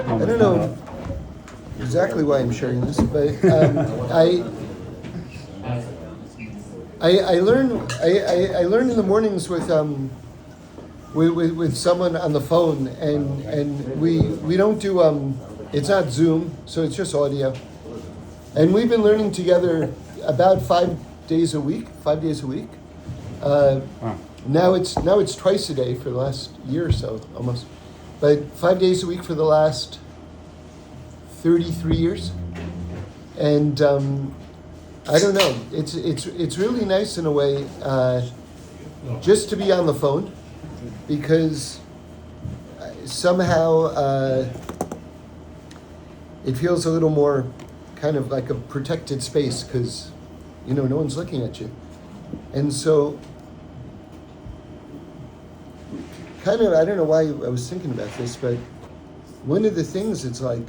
I don't know exactly why I'm sharing this, but I learn in the mornings with someone on the phone, and we don't do it's not Zoom, so it's just audio, and we've been learning together about 5 days a week. Now it's twice a day for the last year or so, almost, but 5 days a week for the last 33 years, and I don't know. It's really nice in a way, just to be on the phone, because somehow it feels a little more kind of like a protected space, because no one's looking at you, and so kind of, I don't know why I was thinking about this, but one of the things, it's like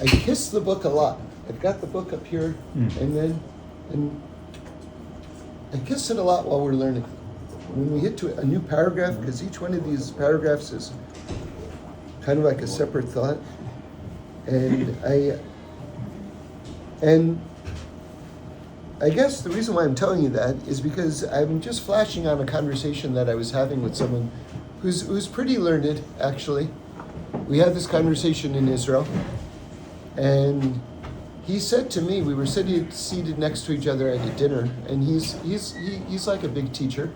I kiss the book a lot. I've got the book up here, and I kiss it a lot while we're learning. When we hit to a new paragraph, because each one of these paragraphs is kind of like a separate thought, and I guess the reason why I'm telling you that is because I'm just flashing on a conversation that I was having with someone who's pretty learned, actually. We had this conversation in Israel, and he said to me, we were seated next to each other at a dinner, and he's like a big teacher,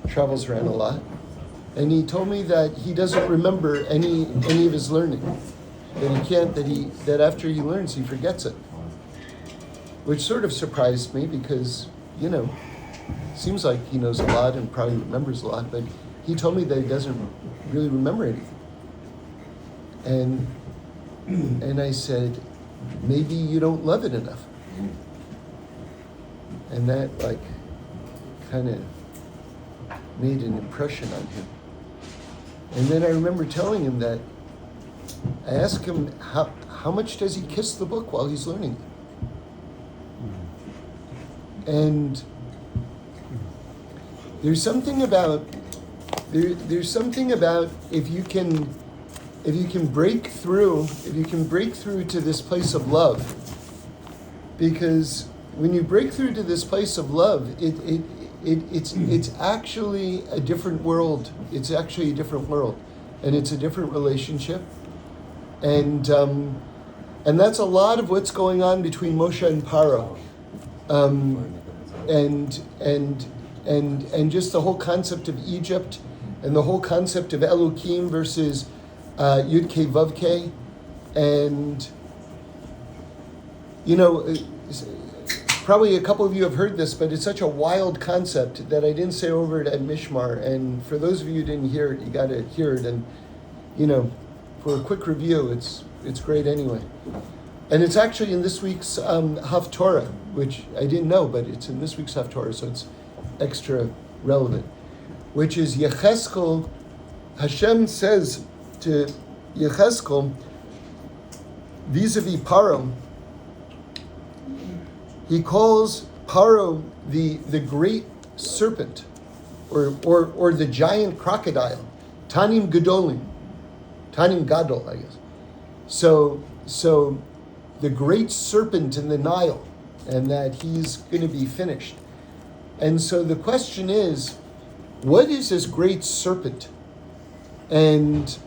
travels around a lot, and he told me that he doesn't remember any of his learning, that after he learns he forgets it, which sort of surprised me, because seems like he knows a lot and probably remembers a lot, but he told me that he doesn't really remember anything, and I said, maybe you don't love it enough. And that kind of made an impression on him. And then I remember telling him that I asked him how much does he kiss the book while he's learning it? And there's something about if you can break through to this place of love, because when you break through to this place of love, it's actually a different world. It's actually a different world, and it's a different relationship, and that's a lot of what's going on between Moshe and Paro, and just the whole concept of Egypt, and the whole concept of Elohim versus Yud Kei Vav Kei, and probably a couple of you have heard this, but it's such a wild concept that I didn't say over it at MISHMAR, and for those of you who didn't hear it, you got to hear it, and for a quick review, it's great anyway. And it's actually in this week's Haftorah, which I didn't know, but it's in this week's Haftorah, so it's extra relevant, which is Yecheskel. Hashem says to Yecheskel, vis-a-vis Paro, he calls Paro the great serpent, or the giant crocodile, Tanim Gadol, I guess. So the great serpent in the Nile, and that he's going to be finished. And so the question is, what is this great serpent? And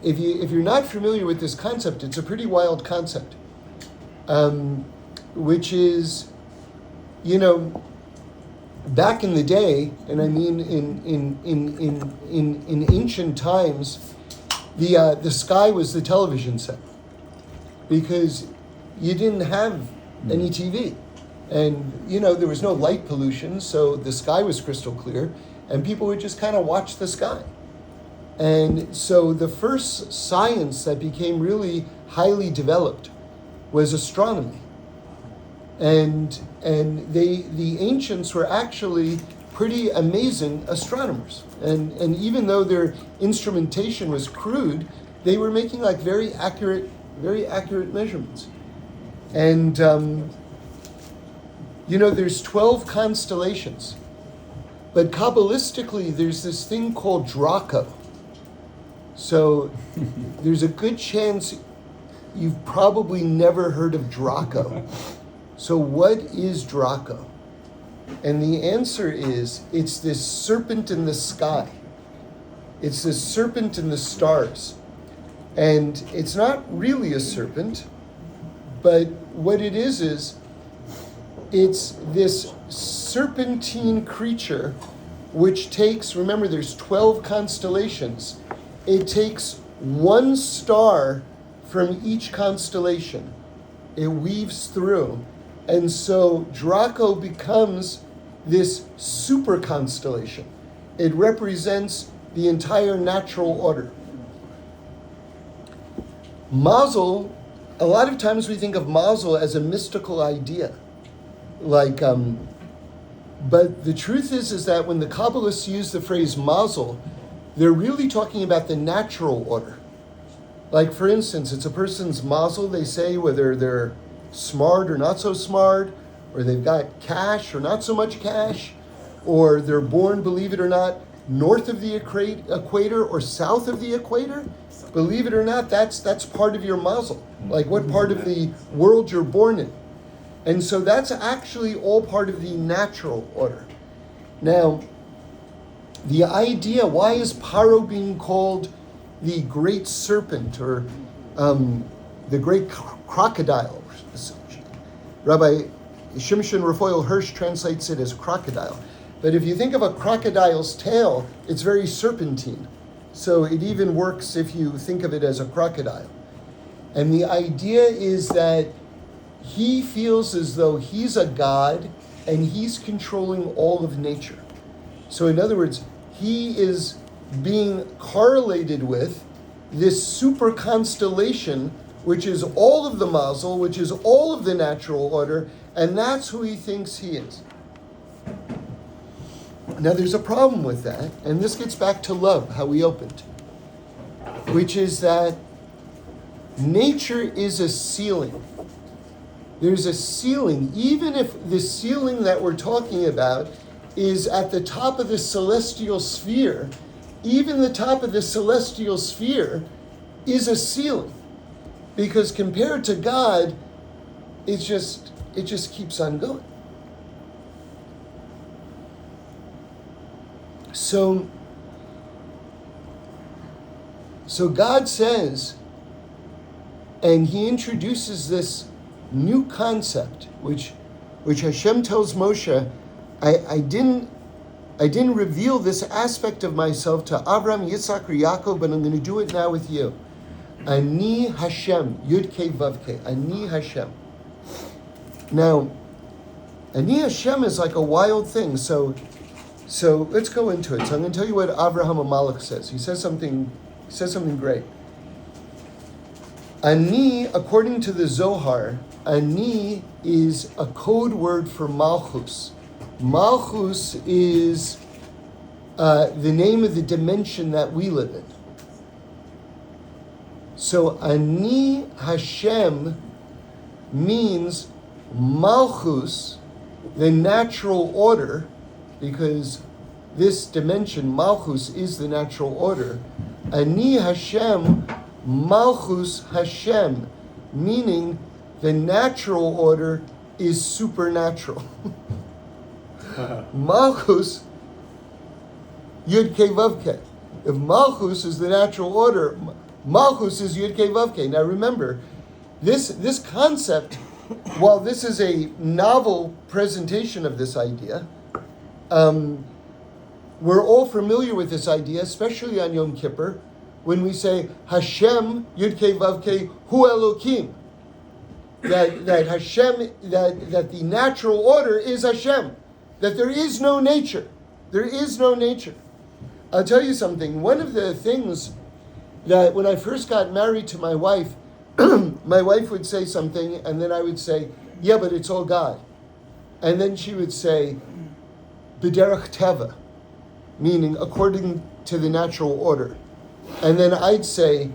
if you're not familiar with this concept, it's a pretty wild concept, which is, back in the day, and I mean in ancient times, the sky was the television set, because you didn't have any TV, and there was no light pollution, so the sky was crystal clear, and people would just kind of watch the sky. And so the first science that became really highly developed was astronomy. And the ancients were actually pretty amazing astronomers. And even though their instrumentation was crude, they were making very accurate measurements. And there's 12 constellations. But Kabbalistically, there's this thing called Draco. So there's a good chance you've probably never heard of Draco. So what is Draco? And the answer is, it's this serpent in the sky. It's this serpent in the stars. And it's not really a serpent, but what it is it's this serpentine creature which takes, remember there's 12 constellations, it takes one star from each constellation. It weaves through. And so Draco becomes this super constellation. It represents the entire natural order. Mazel, a lot of times we think of Mazel as a mystical idea. But the truth is that when the Kabbalists use the phrase Mazel, they're really talking about the natural order. Like, for instance, it's a person's Mazel, they say, whether they're smart or not so smart, or they've got cash or not so much cash, or they're born, believe it or not, north of the equator or south of the equator. Believe it or not, that's part of your mazel, like what part of the world you're born in. And so that's actually all part of the natural order. Now, the idea, why is Paro being called the great serpent or the great crocodile? Rabbi Shimshon Raphael Hirsch translates it as crocodile. But if you think of a crocodile's tail, it's very serpentine. So it even works if you think of it as a crocodile. And the idea is that he feels as though he's a god and he's controlling all of nature. So in other words, he is being correlated with this super constellation, which is all of the mazel, which is all of the natural order, and that's who he thinks he is. Now there's a problem with that, and this gets back to love, how we opened, which is that nature is a ceiling. There's a ceiling, even if the ceiling that we're talking about is at the top of the celestial sphere, even the top of the celestial sphere is a ceiling. Because compared to God, it just keeps on going. So God says, and he introduces this new concept, which Hashem tells Moshe, I didn't reveal this aspect of myself to Abraham, Yitzhak, or Yaakov, but I'm going to do it now with you. Ani Hashem, Yud Kei Vav Kei, Ani Hashem. Now, Ani Hashem is like a wild thing, so let's go into it. So I'm going to tell you what Avraham Amalek says. He says something great. Ani, according to the Zohar, Ani is a code word for Malchus. Malchus is the name of the dimension that we live in. So Ani Hashem means Malchus, the natural order, because this dimension, Malchus, is the natural order. Ani Hashem, Malchus Hashem, meaning the natural order is supernatural. Malchus, Yud Kei Vav Kei. If Malchus is the natural order, Malchus is Yud Kei Vav Kei. Now remember, this concept, while this is a novel presentation of this idea, we're all familiar with this idea, especially on Yom Kippur, when we say Hashem Yud Kei Vav Kei Hu Elokim. That Hashem, that the natural order is Hashem. That there is no nature. There is no nature. I'll tell you something. One of the things that when I first got married to my wife, my wife would say something, and then I would say, yeah, but it's all God. And then she would say, B'derech Teva, meaning according to the natural order. And then I'd say,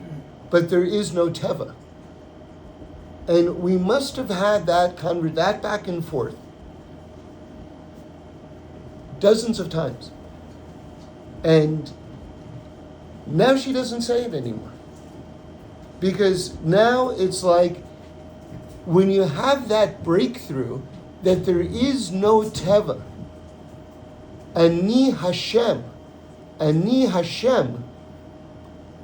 but there is no Teva. And we must have had that back and forth dozens of times. And now she doesn't say it anymore. Because now it's like when you have that breakthrough that there is no teva, ani Hashem,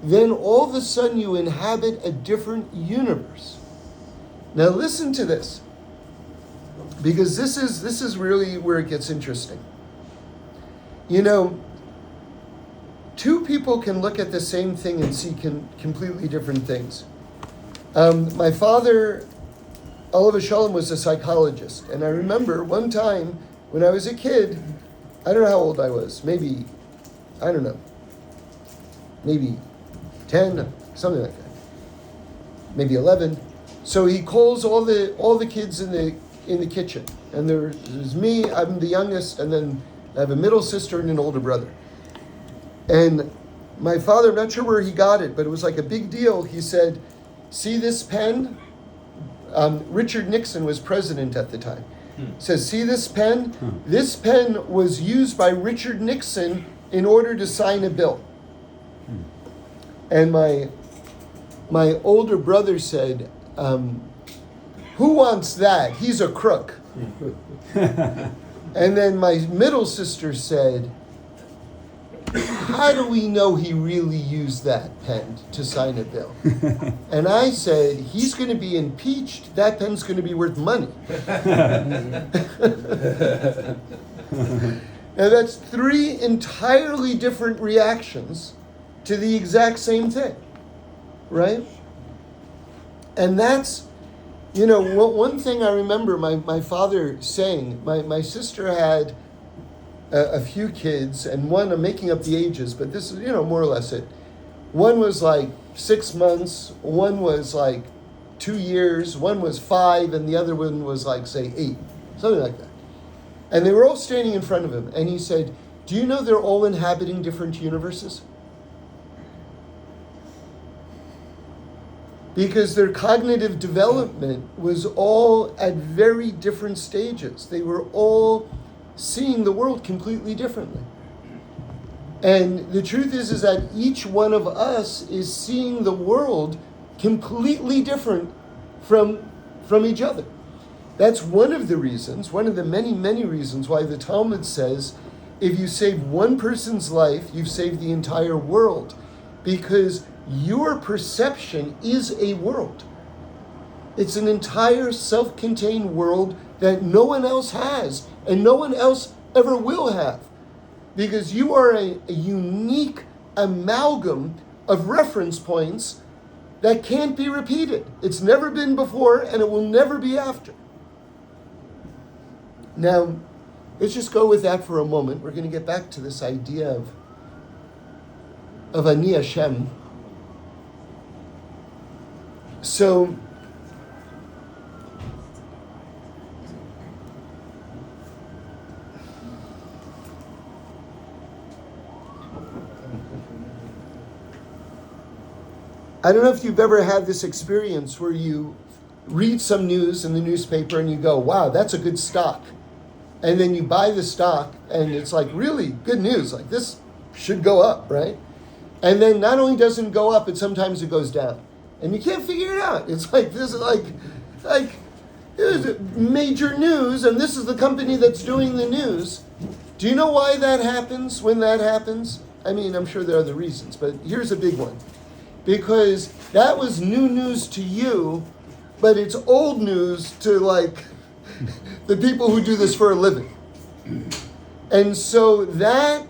then all of a sudden you inhabit a different universe. Now listen to this, because this is really where it gets interesting. You know, two people can look at the same thing and see completely different things. My father, Olav Shalom, was a psychologist, and I remember one time when I was a kid, I don't know how old I was, maybe 10, something like that, maybe 11. So he calls all the kids in the kitchen, and there's me, I'm the youngest, and then I have a middle sister and an older brother. And my father, I'm not sure where he got it, but it was like a big deal. He said, "See this pen?" Richard Nixon was president at the time. Says, "See this pen? This pen was used by Richard Nixon in order to sign a bill." And my older brother said, "Who wants that? He's a crook." And then my middle sister said, "How do we know he really used that pen to sign a bill?" And I said, "He's going to be impeached. That pen's going to be worth money." Now that's three entirely different reactions to the exact same thing, right? And that's, you know, one thing I remember my father saying, my sister had a few kids, and one, I'm making up the ages, but this is, you know, more or less it. One was like 6 months, one was like 2 years, one was 5, and the other one was like, say, 8, something like that. And they were all standing in front of him, and he said, "Do you know they're all inhabiting different universes?" Because their cognitive development was all at very different stages. They were all seeing the world completely differently. And the truth is that each one of us is seeing the world completely different from each other. That's one of the reasons, one of the many, many reasons why the Talmud says, if you save one person's life, you've saved the entire world. Because your perception is a world. It's an entire self-contained world that no one else has, and no one else ever will have. Because you are a unique amalgam of reference points that can't be repeated. It's never been before, and it will never be after. Now, let's just go with that for a moment. We're going to get back to this idea of Ani Hashem. So, I don't know if you've ever had this experience where you read some news in the newspaper and you go, "Wow, that's a good stock." And then you buy the stock and it's like really good news, like this should go up, right? And then not only doesn't it go up, but sometimes it goes down. And you can't figure it out. It's like, this is like there's major news and this is the company that's doing the news. Do you know why that happens when that happens? I mean, I'm sure there are other reasons, but here's a big one. Because that was new news to you, but it's old news to like the people who do this for a living. And so that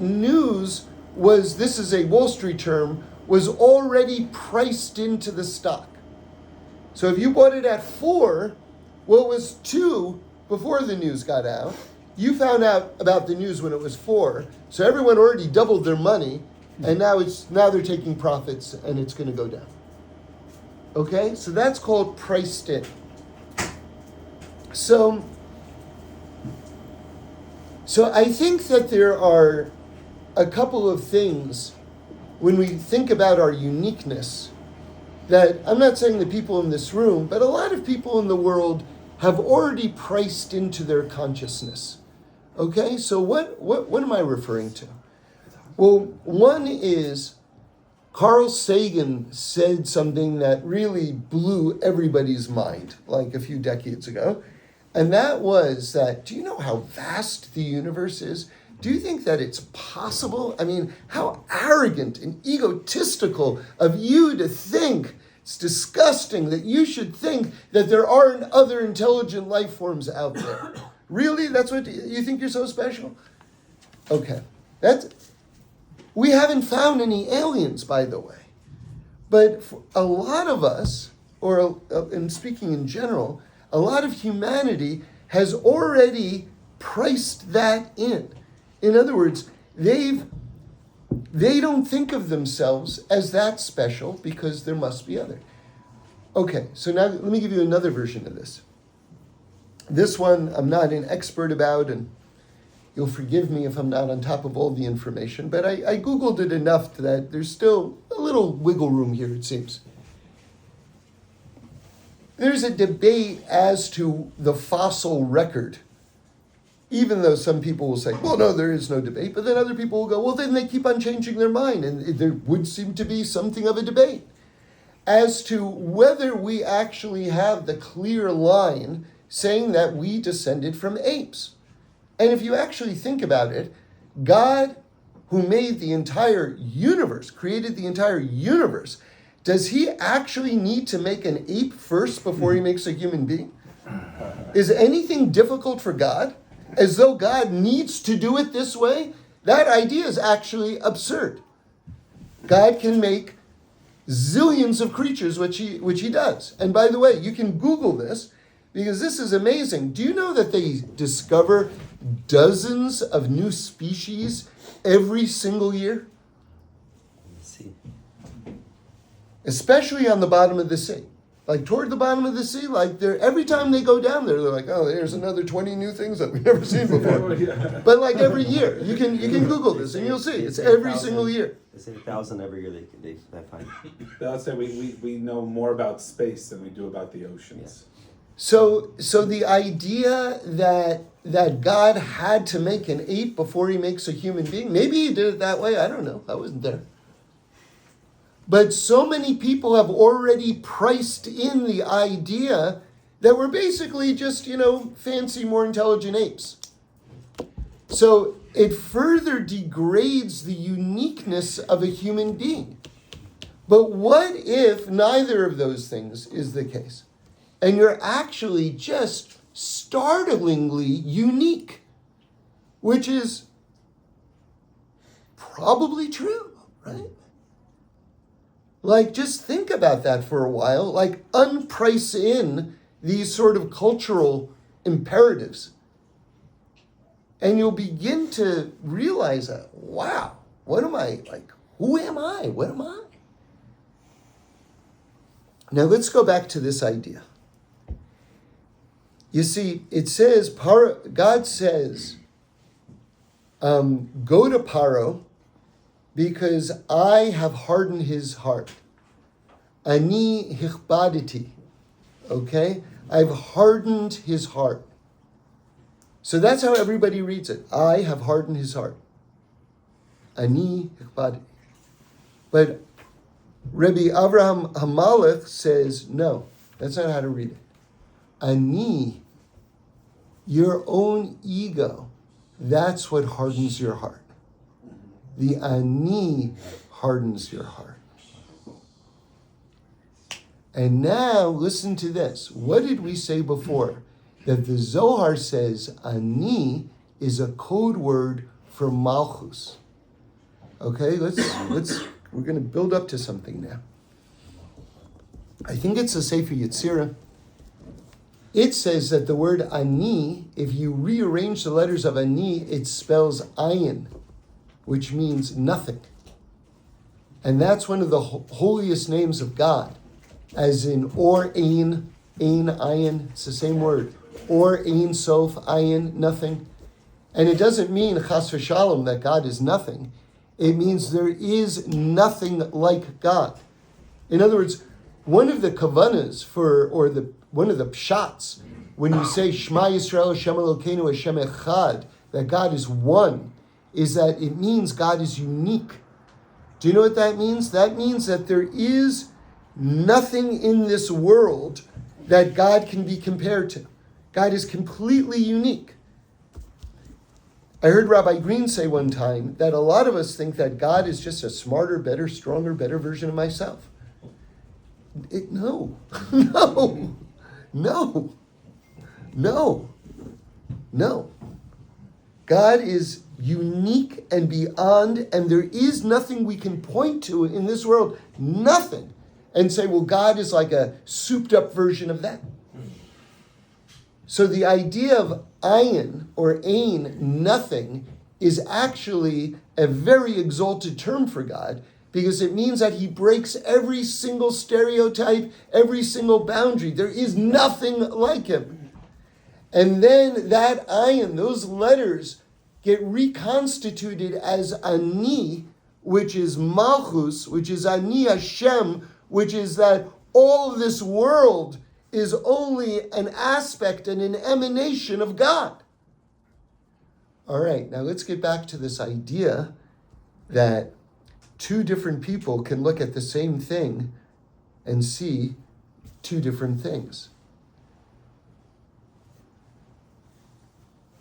news was, this is a Wall Street term, was already priced into the stock. So if you bought it at 4, well, it was 2 before the news got out. You found out about the news when it was 4. So everyone already doubled their money, and now they're taking profits, and it's going to go down. Okay, so that's called priced in. So I think that there are a couple of things when we think about our uniqueness that I'm not saying the people in this room, but a lot of people in the world have already priced into their consciousness. Okay, so what am I referring to? Well, one is Carl Sagan said something that really blew everybody's mind like a few decades ago. And that was that, do you know how vast the universe is? Do you think that it's possible? I mean, how arrogant and egotistical of you to think, it's disgusting that you should think that there aren't other intelligent life forms out there. Really? That's what you think you're so special? Okay. We haven't found any aliens, by the way. But for a lot of us, and speaking in general, a lot of humanity has already priced that in. In other words, they don't think of themselves as that special because there must be other. Okay, so now let me give you another version of this. This one I'm not an expert about, and you'll forgive me if I'm not on top of all the information, but I Googled it enough that there's still a little wiggle room here, it seems. There's a debate as to the fossil record, even though some people will say, well, no, there is no debate, but then other people will go, well, then they keep on changing their mind, and there would seem to be something of a debate as to whether we actually have the clear line saying that we descended from apes. And if you actually think about it, God, who made the entire universe, created the entire universe, does he actually need to make an ape first before he makes a human being? Is anything difficult for God? As though God needs to do it this way? That idea is actually absurd. God can make zillions of creatures, which he does. And by the way, you can Google this, because this is amazing. Do you know that they discover dozens of new species every single year? Let's see. Especially on the bottom of the sea. Like toward the bottom of the sea, like every time they go down there, they're like, oh, there's another 20 new things that we've never seen before. Yeah. But like every year, you can Google this and you'll see. It's every single year. They say 1,000 every year they find. They'll say we know more about space than we do about the oceans. So the idea that God had to make an ape before he makes a human being, maybe he did it that way, I don't know, I wasn't there. But so many people have already priced in the idea that we're basically just, fancy, more intelligent apes. So it further degrades the uniqueness of a human being. But what if neither of those things is the case? And you're actually just startlingly unique, which is probably true, right? Like, just think about that for a while. Like, unprice in these sort of cultural imperatives. And you'll begin to realize that, wow, what am I? Like, who am I? What am I? Now, let's go back to this idea. You see, it says, God says, go to Paro, because I have hardened his heart. Ani hichbaditi. Okay? I've hardened his heart. So that's how everybody reads it. I have hardened his heart. Ani hichbaditi. But Rabbi Avraham Hamalech says, no, that's not how to read it. Ani, your own ego, that's what hardens your heart. The ani hardens your heart. And now listen to this. What did we say before? That the Zohar says ani is a code word for malchus. Okay, we're going to build up to something now. I think it's a Sefer Yetzirah. It says that the word ani, if you rearrange the letters of ani, it spells ayin, which means nothing. And that's one of the holiest names of God, as in or ein, ayin, it's the same word. Or ein sof, ayin, nothing. And it doesn't mean chas v'shalom that God is nothing. It means there is nothing like God. In other words, one of the kavanas one of the pshat, when you say Shema Yisrael Hashem Elokeinu Hashem Echad, that God is one, is that it means God is unique. Do you know what that means? That means that there is nothing in this world that God can be compared to. God is completely unique. I heard Rabbi Green say one time that a lot of us think that God is just a smarter, better, stronger, better version of myself. No, no, no, no, no. God is unique and beyond, and there is nothing we can point to in this world, nothing, and say, well, God is like a souped up version of that. So the idea of ayin or ain, nothing, is actually a very exalted term for God, because it means that he breaks every single stereotype, every single boundary. There is nothing like him. And then that ayin, those letters, get reconstituted as ani, which is malchus, which is ani Hashem, which is that all of this world is only an aspect and an emanation of God. All right, now let's get back to this idea that two different people can look at the same thing and see two different things.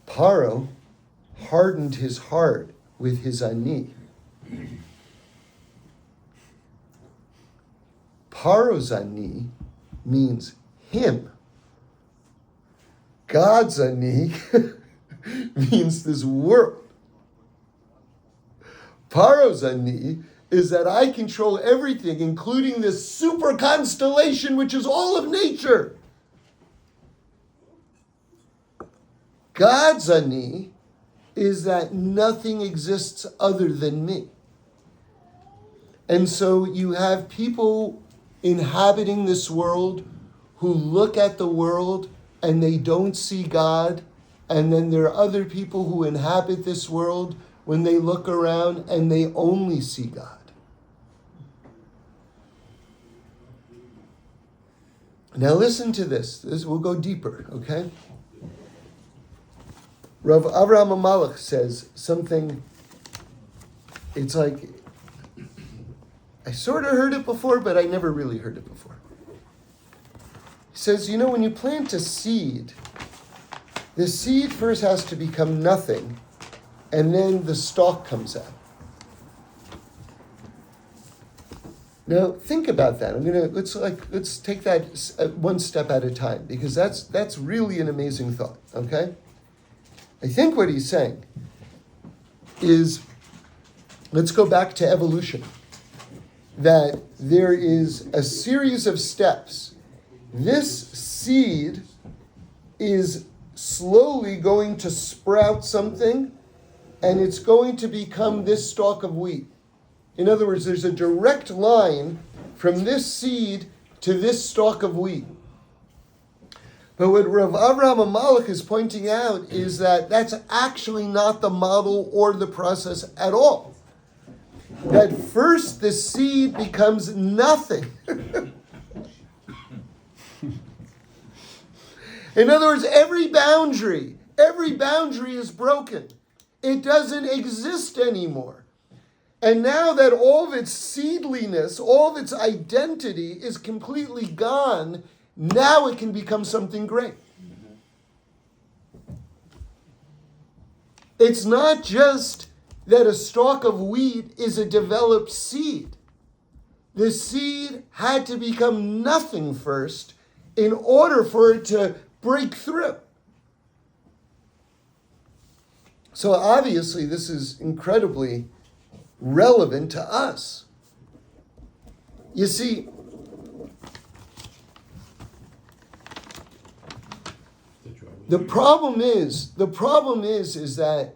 Paro hardened his heart with his ani. Paro's ani means him. God's ani means this world. Paro's ani is that I control everything, including this super constellation, which is all of nature. God's ani is that nothing exists other than me. And so you have people inhabiting this world who look at the world and they don't see God. And then there are other people who inhabit this world when they look around and they only see God. Now listen to this. We'll go deeper, okay? Rav Avraham Amalek says something, it's like, I sort of heard it before, but I never really heard it before. He says, when you plant a seed, the seed first has to become nothing, and then the stalk comes out. Now think about that. Let's take that one step at a time, because that's really an amazing thought. Okay, I think what he's saying is, let's go back to evolution. That there is a series of steps. This seed is slowly going to sprout something, and it's going to become this stalk of wheat. In other words, there's a direct line from this seed to this stalk of wheat. But what Rav Avraham Amalek is pointing out is that that's actually not the model or the process at all. That first the seed becomes nothing. In other words, every boundary is broken. It doesn't exist anymore. And now that all of its seedliness, all of its identity is completely gone, now it can become something great. It's not just that a stalk of wheat is a developed seed. The seed had to become nothing first in order for it to break through. So obviously this is incredibly relevant to us. You see, the problem is that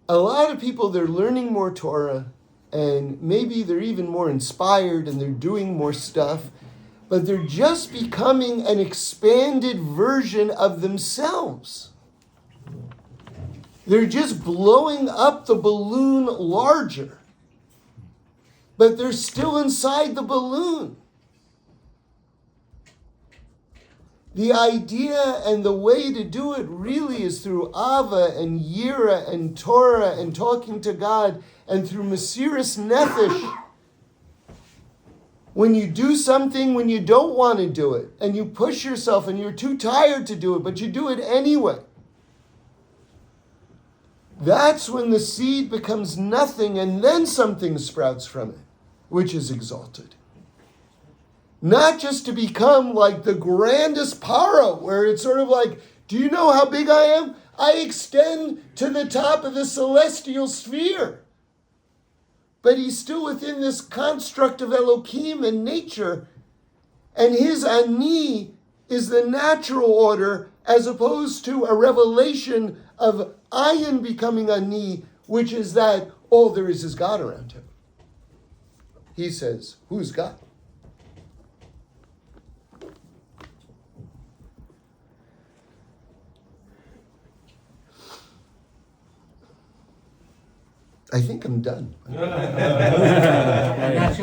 a lot of people, they're learning more Torah, and maybe they're even more inspired and they're doing more stuff, but they're just becoming an expanded version of themselves. They're just blowing up the balloon larger, but they're still inside the balloon. The idea and the way to do it really is through Ava and Yira and Torah and talking to God and through Mesiras Nefesh, when you do something when you don't want to do it, and you push yourself and you're too tired to do it, but you do it anyway, that's when the seed becomes nothing and then something sprouts from it, which is exalted. Not just to become like the grandest paro, where it's sort of like, do you know how big I am? I extend to the top of the celestial sphere. But he's still within this construct of Elohim and nature, and his ani is the natural order as opposed to a revelation of ayin becoming ani, which is that all there is God around him. He says, who's God? I think I'm done.